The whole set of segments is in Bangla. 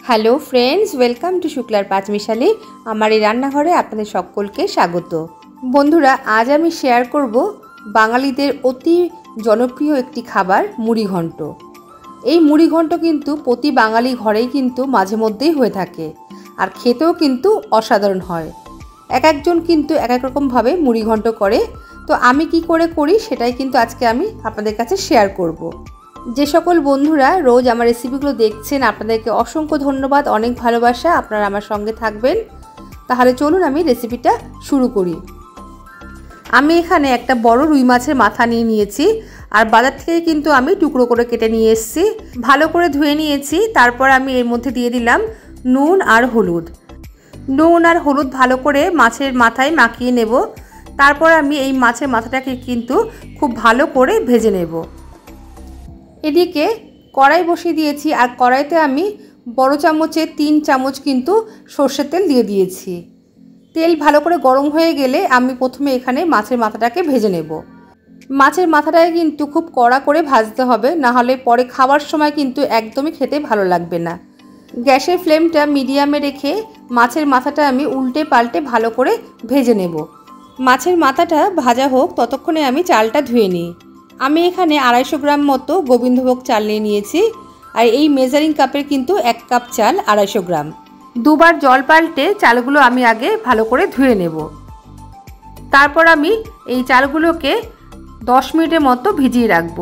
হ্যালো ফ্রেন্ডস, ওয়েলকাম টু শুক্লার পাঁচমিশালি। আমার এই রান্নাঘরে আপনাদের সকলকে স্বাগত। বন্ধুরা, আজ আমি শেয়ার করব বাঙালিদের অতি জনপ্রিয় একটি খাবার মুড়িঘণ্ট। এই মুড়িঘণ্ট কিন্তু প্রতি বাঙালি ঘরেই কিন্তু মাঝে মধ্যেই হয়ে থাকে, আর খেতেও কিন্তু অসাধারণ হয়। এক একজন কিন্তু এক এক রকমভাবে মুড়িঘণ্ট করে, তো আমি কি করে করি সেটাই কিন্তু আজকে আমি আপনাদের কাছে শেয়ার করব। যে সকল বন্ধুরা রোজ আমার রেসিপিগুলো দেখছেন, আপনাদেরকে অসংখ্য ধন্যবাদ, অনেক ভালোবাসা, আপনারা আমার সঙ্গে থাকবেন। তাহলে চলুন আমি রেসিপিটা শুরু করি। আমি এখানে একটা বড় রুই মাছের মাথা নিয়ে নিয়েছি, আর বাজার থেকে কিন্তু আমি টুকরো করে কেটে নিয়ে এসেছি। ভালো করে ধুয়ে নিয়েছি। তারপর আমি এর মধ্যে দিয়ে দিলাম নুন আর হলুদ। নুন আর হলুদ ভালো করে মাছের মাথায় মাখিয়ে নেব। তারপর আমি এই মাছের মাথাটাকে কিন্তু খুব ভালো করে ভেজে নেব। এদিকে কড়াই বসিয়ে দিয়েছি, আর কড়াইতে আমি বড় চামচে 3 চামচ কিন্তু সর্ষের তেল দিয়ে দিয়েছি। তেল ভালো করে গরম হয়ে গেলে আমি প্রথমে এখানে মাছের মাথাটাকে ভেজে নেব। মাছের মাথাটাকে কিন্তু খুব কড়া করে ভাজতে হবে, না হলে পরে খাওয়ার সময় কিন্তু একদমই খেতে ভালো লাগবে না। গ্যাসের ফ্লেমটা মিডিয়ামে রেখে মাছের মাথাটা আমি উল্টে পাল্টে ভালো করে ভেজে নেব। মাছের মাথাটা ভাজা হোক, ততক্ষণে আমি চালটা ধুয়ে নিই। আমি এখানে 250 গ্রাম মতো গোবিন্দভোগ চাল নিয়ে নিয়েছি, আর এই মেজারিং কাপের কিন্তু 1 কাপ চাল 250 গ্রাম। দুবার জল পাল্টে চালগুলো আমি আগে ভালো করে ধুয়ে নেব। তারপর আমি এই চালগুলোকে 10 মিনিটের মতো ভিজিয়ে রাখব।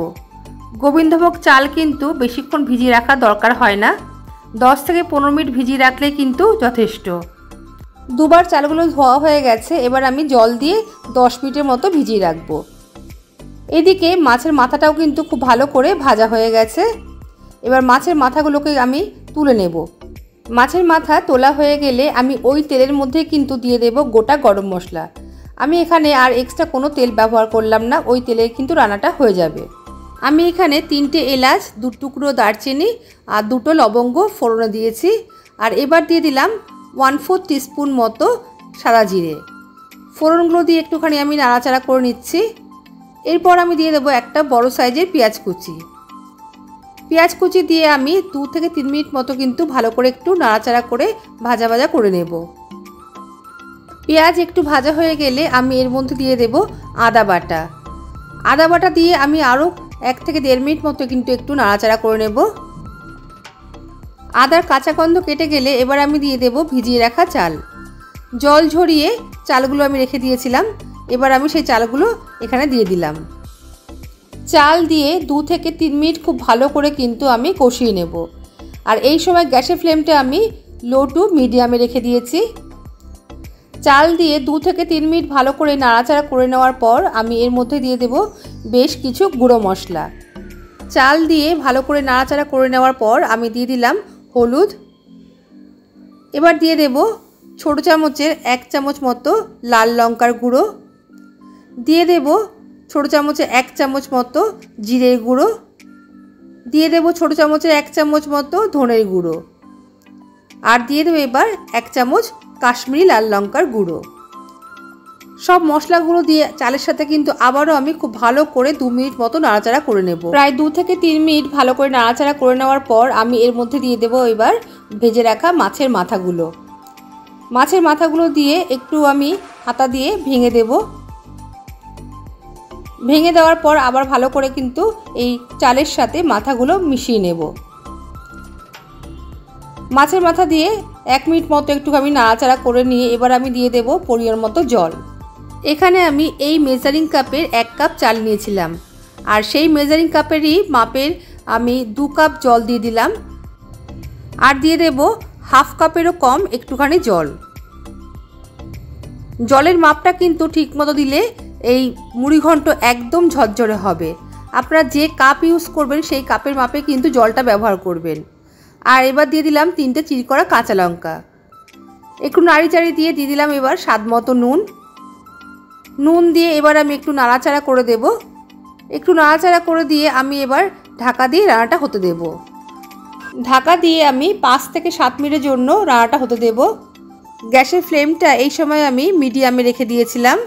গোবিন্দভোগ চাল কিন্তু বেশিক্ষণ ভিজিয়ে রাখার দরকার হয় না, 10 থেকে 15 মিনিট ভিজিয়ে রাখলে কিন্তু যথেষ্ট। দুবার চালগুলো ধোয়া হয়ে গেছে, এবার আমি জল দিয়ে 10 মিনিটের মতো ভিজিয়ে রাখবো। এদিকে মাছের মাথাটাও কিন্তু খুব ভালো করে ভাজা হয়ে গেছে। এবার মাছের মাথাগুলোকে আমি তুলে নেব। মাছের মাথা তোলা হয়ে গেলে আমি ওই তেলের মধ্যে কিন্তু দিয়ে দেব গোটা গরম মশলা। আমি এখানে আর এক্সট্রা কোনো তেল ব্যবহার করলাম না, ওই তেলে কিন্তু রান্নাটা হয়ে যাবে। আমি এখানে 3টে এলাচ, 2 টুকরো দারচিনি আর 2টো লবঙ্গ ফোড়নে দিয়েছি। আর এবার দিয়ে দিলাম 1/4 টিস্পুন মতো সাদা জিরে। ফোড়নগুলো দিয়ে একটুখানি আমি নাড়াচাড়া করে নিচ্ছি। এরপর আমি দিয়ে দেবো একটা বড় সাইজের পেঁয়াজ কুচি। পেঁয়াজ কুচি দিয়ে আমি 2 থেকে 3 মিনিট মতো কিন্তু ভালো করে একটু নাড়াচাড়া করে ভাজা ভাজা করে নেব। পেঁয়াজ একটু ভাজা হয়ে গেলে আমি এর মধ্যে দিয়ে দেব আদা বাটা। আদা বাটা দিয়ে আমি আরও 1 থেকে 1.5 মিনিট মতো কিন্তু একটু নাড়াচাড়া করে নেব। আদার কাঁচা গন্ধ কেটে গেলে এবার আমি দিয়ে দেব ভিজিয়ে রাখা চাল। জল ঝরিয়ে চালগুলো আমি রেখে দিয়েছিলাম, এবার আমি সেই চালগুলো এখানে দিয়ে দিলাম। চাল দিয়ে 2 থেকে 3 মিনিট খুব ভালো করে কিন্তু আমি কষিয়ে নেব। আর এই সময় গ্যাসের ফ্লেমটা আমি লো টু মিডিয়ামে রেখে দিয়েছি। চাল দিয়ে 2 থেকে 3 মিনিট ভালো করে নাড়াচাড়া করে নেওয়ার পর আমি এর মধ্যে দিয়ে দেব বেশ কিছু গুঁড়ো মশলা। চাল দিয়ে ভালো করে নাড়াচাড়া করে নেওয়ার পর আমি দিয়ে দিলাম হলুদ। এবার দিয়ে দেব ছোটো চামচের 1 চামচ মতো লাল লঙ্কার গুঁড়ো। দিয়ে দেব ছোটো চামচে 1 চামচ মতো জিরের গুঁড়ো। দিয়ে দেব ছোটো চামচের 1 চামচ মতো ধনের গুঁড়ো। আর দিয়ে দেবো এবার 1 চামচ কাশ্মীরি লাল লঙ্কার গুঁড়ো। সব মশলাগুলো দিয়ে চালের সাথে কিন্তু আবারও আমি খুব ভালো করে 2 মিনিট মতো নাড়াচাড়া করে নেব। প্রায় 2 থেকে 3 মিনিট ভালো করে নাড়াচাড়া করে নেওয়ার পর আমি এর মধ্যে দিয়ে দেব এবার ভেজে রাখা মাছের মাথাগুলো। মাছের মাথাগুলো দিয়ে একটু আমি হাতা দিয়ে ভেঙে দেব। ভেঙে দেওয়ার পর আবার ভালো করে কিন্তু এই চালের সাথে মাথাগুলো মিশিয়ে নেব। মাছের মাথা দিয়ে 1 মিনিট মতো একটু আমি নাড়াচাড়া করে নিয়ে এবার আমি দিয়ে দেব পরিমাণ মতো জল। এখানে আমি এই মেজারিং কাপের 1 কাপ চাল নিয়েছিলাম, আর সেই মেজারিং কাপেরই মাপের আমি 2 কাপ জল দিয়ে দিলাম। আর দিয়ে দেব হাফ কাপেরও কম একটুখানি জল। জলের মাপটা কিন্তু ঠিক মতো দিলে এই মুড়িঘণ্ট একদম ঝরঝরে হবে। আপনারা যে কাপ ইউজ করবেন সেই কাপের মাপে কিন্তু জলটা ব্যবহার করবেন। আর এবার দিয়ে দিলাম 3টে চিড় করা কাঁচা লঙ্কা। একটু নাড়িচাড়ি দিয়ে দিলাম এবার স্বাদ মতো নুন। নুন দিয়ে এবার আমি একটু নাড়াচাড়া করে দেব। একটু নাড়াচাড়া করে দিয়ে আমি এবার ঢাকা দিয়ে রান্নাটা হতে দেব। ঢাকা দিয়ে আমি 5 থেকে 7 মিনিটের জন্য রান্নাটা হতে দেব। গ্যাসের ফ্লেমটা এই সময় আমি মিডিয়ামে রেখে দিয়েছিলাম।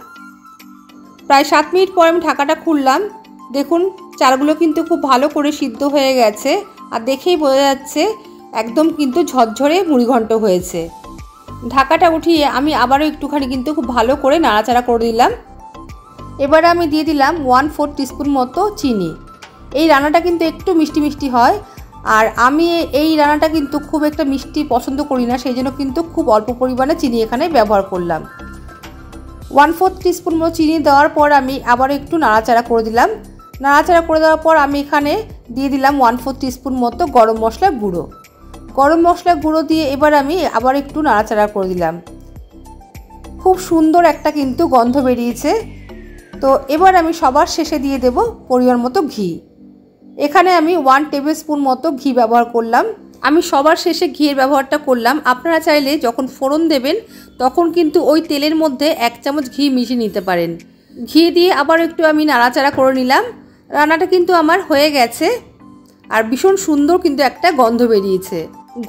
প্রায় 7 মিনিট পর আমি ঢাকাটা খুললাম। দেখুন চালগুলো কিন্তু খুব ভালো করে সিদ্ধ হয়ে গেছে, আর দেখেই বোঝা যাচ্ছে একদম কিন্তু ঝরঝরে মুড়িঘণ্ট হয়েছে। ঢাকাটা উঠিয়ে আমি আবারও একটুখানি কিন্তু খুব ভালো করে নাড়াচাড়া করে দিলাম। এবারে আমি দিয়ে দিলাম 1/4 টিস্পুন মতো চিনি। এই রান্নাটা কিন্তু একটু মিষ্টি মিষ্টি হয়, আর আমি এই রান্নাটা কিন্তু খুব একটা মিষ্টি পছন্দ করি না, সেই জন্য কিন্তু খুব অল্প পরিমাণে চিনি এখানে ব্যবহার করলাম। 1/4 টিস্পুন মতো চিনি দেওয়ার পর আমি আবারও একটু নাড়াচাড়া করে দিলাম। নাড়াচাড়া করে দেওয়ার পর আমি এখানে দিয়ে দিলাম 1/4 টিস্পুন মতো গরম মশলা গুঁড়ো। গরম মশলা গুঁড়ো দিয়ে এবার আমি আবার একটু নাড়াচাড়া করে দিলাম। খুব সুন্দর একটা কিন্তু গন্ধ বেরিয়েছে। তো এবার আমি সবার শেষে দিয়ে দেব পরিমাণ মতো ঘি। এখানে আমি 1 টেবিল স্পুন মতো ঘি ব্যবহার করলাম। আমি সবার শেষে ঘিয়ের ব্যবহারটা করলাম। আপনারা চাইলে যখন ফোড়ন দেবেন তখন কিন্তু ওই তেলের মধ্যে 1 চামচ ঘি মিশিয়ে নিতে পারেন। ঘি দিয়ে আবার একটু আমি নাড়াচাড়া করে নিলাম। রান্নাটা কিন্তু আমার হয়ে গেছে, আর ভীষণ সুন্দর কিন্তু একটা গন্ধ বেরিয়েছে।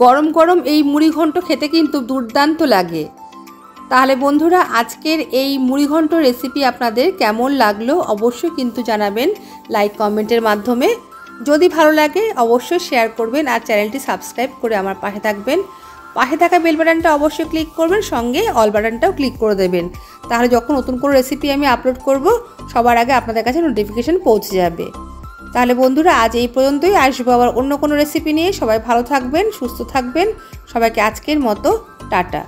গরম গরম এই মুড়িঘণ্ট খেতে কিন্তু দুর্দান্ত লাগে। তাহলে বন্ধুরা, আজকের এই মুড়িঘণ্ট রেসিপি আপনাদের কেমন লাগলো অবশ্যই কিন্তু জানাবেন লাইক কমেন্টের মাধ্যমে। যদি ভালো লাগে অবশ্যই শেয়ার করবেন, আর চ্যানেলটি সাবস্ক্রাইব করে আমার পাশে থাকবেন। পাশে থাকা বেল বাটনটা অবশ্যই ক্লিক করবেন, সঙ্গে অল বাটনটাও ক্লিক করে দেবেন। তাহলে যখন নতুন কোনো রেসিপি আমি আপলোড করব সবার আগে আপনাদের কাছে নোটিফিকেশান পৌঁছে যাবে। তাহলে বন্ধুরা, আজ এই পর্যন্তই। আসবো আবার অন্য কোনো রেসিপি নিয়ে। সবাই ভালো থাকবেন, সুস্থ থাকবেন। সবাইকে আজকের মতো টাটা।